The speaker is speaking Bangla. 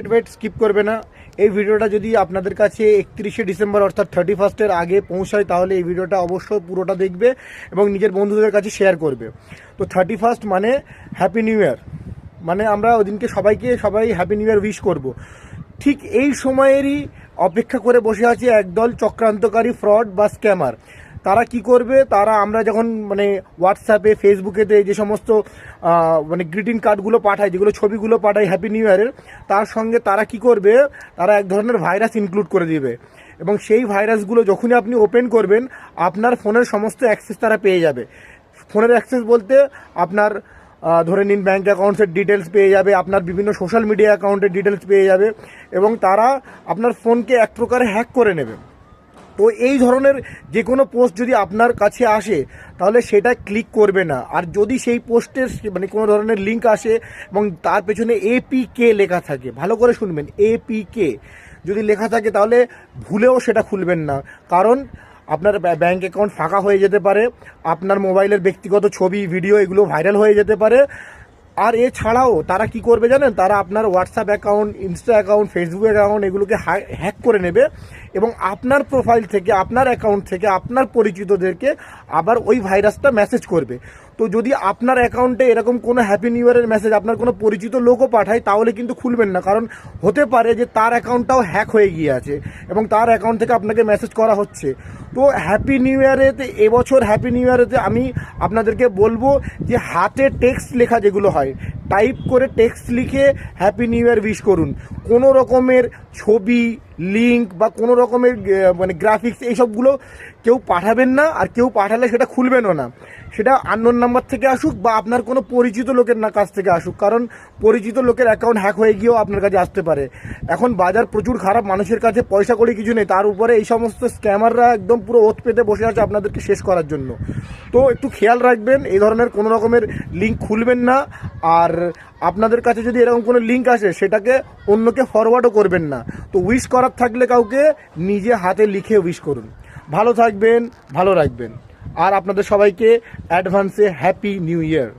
ওয়েট স্কিপ করবে না। এই ভিডিওটা যদি আপনাদের কাছে 31শে ডিসেম্বর অর্থাৎ 31স্টের আগে পৌঁছায় তাহলে এই ভিডিওটা অবশ্যই পুরোটা দেখবে এবং নিজের বন্ধুদের কাছে শেয়ার করবে। তো 31 মানে হ্যাপি নিউ ইয়ার, মানে আমরা ওদিনকে সবাই হ্যাপি নিউ ইয়ার উইশ করব। ঠিক এই সময়েরই অপেক্ষা করে বসে আছে একদল চক্রান্তকারী ফ্রড বা স্ক্যামার। তারা কি করবে, তারা আমরা যখন মানে হোয়াটসঅ্যাপে ফেসবুকেতে যে সমস্ত মানে গ্রিটিং কার্ডগুলো পাঠায়, যেগুলো ছবিগুলো পাঠায় হ্যাপি নিউ ইয়ারের, তার সঙ্গে তারা কি করবে, তারা এক ধরনের ভাইরাস ইনক্লুড করে দিবে এবং সেই ভাইরাসগুলো যখনই আপনি ওপেন করবেন আপনার ফোনের সমস্ত অ্যাক্সেস তারা পেয়ে যাবে। ফোনের অ্যাক্সেস বলতে আপনার ধরে নিন ব্যাঙ্ক অ্যাকাউন্টসের ডিটেলস পেয়ে যাবে, আপনার বিভিন্ন সোশ্যাল মিডিয়া অ্যাকাউন্টের ডিটেলস পেয়ে যাবে এবং তারা আপনার ফোনকে এক প্রকারে হ্যাক করে নেবে। তো এই ধরনের যে কোনো পোস্ট যদি আপনার কাছে আসে তাহলে সেটা ক্লিক করবে না। আর যদি সেই পোস্টের মানে কোনো ধরনের লিঙ্ক আসে এবং তার পেছনে APK লেখা থাকে, ভালো করে শুনবেন, APK যদি লেখা থাকে তাহলে ভুলেও সেটা খুলবেন না। কারণ আপনার ব্যাঙ্ক অ্যাকাউন্ট ফাঁকা হয়ে যেতে পারে, আপনার মোবাইলের ব্যক্তিগত ছবি ভিডিও এগুলো ভাইরাল হয়ে যেতে পারে। আর এছাড়াও তারা কি করবে জানেন, তারা আপনার WhatsApp account, Insta account, Facebook account এগুলোকে হ্যাক করে নেবে এবং আপনার প্রোফাইল থেকে, আপনার অ্যাকাউন্ট থেকে আপনার পরিচিতদেরকে আবার ওই ভাইরাসটা মেসেজ করবে। তো যদি আপনার অ্যাকাউন্টে এরকম কোনো হ্যাপি নিউ ইয়ারের মেসেজ আপনার কোনো পরিচিত লোকও পাঠায় তাহলে কিন্তু খুলবেন না, কারণ হতে পারে যে তার অ্যাকাউন্টটাও হ্যাক হয়ে গিয়ে আছে এবং তার অ্যাকাউন্ট থেকে আপনাকে মেসেজ করা হচ্ছে। তো হ্যাপি নিউ ইয়ারেতে, এবছর হ্যাপি নিউ ইয়ারেতে আমি আপনাদেরকে বলবো যে হাতে টেক্সট লেখা যেগুলো হয়, টাইপ করে টেক্সট লিখে হ্যাপি নিউ ইয়ার উইশ করুন। কোনো রকমের ছবি, লিঙ্ক বা কোনো রকমের মানে গ্রাফিক্স এইসবগুলো কেউ পাঠাবেন না, আর কেউ পাঠালে সেটা খুলবেনও না। সেটা আননোন নাম্বার থেকে আসুক বা আপনার কোনো পরিচিত লোকের কাছ থেকে আসুক, কারণ পরিচিত লোকের অ্যাকাউন্ট হ্যাক হয়ে গিয়েও আপনার কাছে আসতে পারে। এখন বাজার প্রচুর খারাপ, মানুষের কাছে পয়সা কড়ি কিছু নেই, তার উপরে এই সমস্ত স্ক্যামাররা একদম পুরো ওত পেতে বসে আছে আপনাদেরকে শেষ করার জন্য। তো একটু খেয়াল রাখবেন, এই ধরনের কোনো রকমের লিঙ্ক খুলবেন না। আর আপনাদের কাছে যদি এরকম কোনো লিঙ্ক আসে সেটাকে অন্যকে ফরওয়ার্ডও করবেন না। তো উইশ করার থাকলে কাউকে নিজে হাতে লিখে উইশ করুন। ভালো থাকবেন, ভালো রাখবেন। আর আপনাদের সবাইকে অ্যাডভান্সে হ্যাপি নিউ ইয়ার।